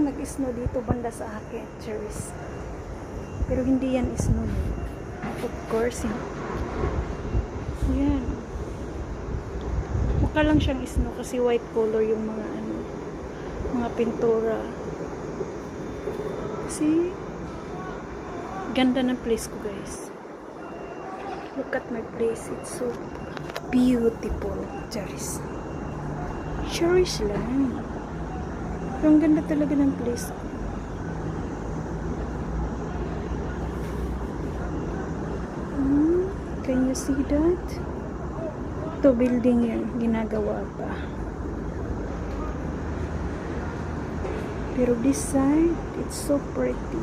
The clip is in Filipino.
nag-snow dito banda sa akin, Charis. Pero hindi yan snow. Of course, yan. Mukha lang siyang snow kasi white color yung mga ano, mga pintura. See? Ganda ng place ko, guys. Look at my place. It's so beautiful, Charis. Charis lang. Pero ang ganda talaga ng place ko. Can you see that? Ito building yan, ginagawa pa. Pero this side, it's so pretty.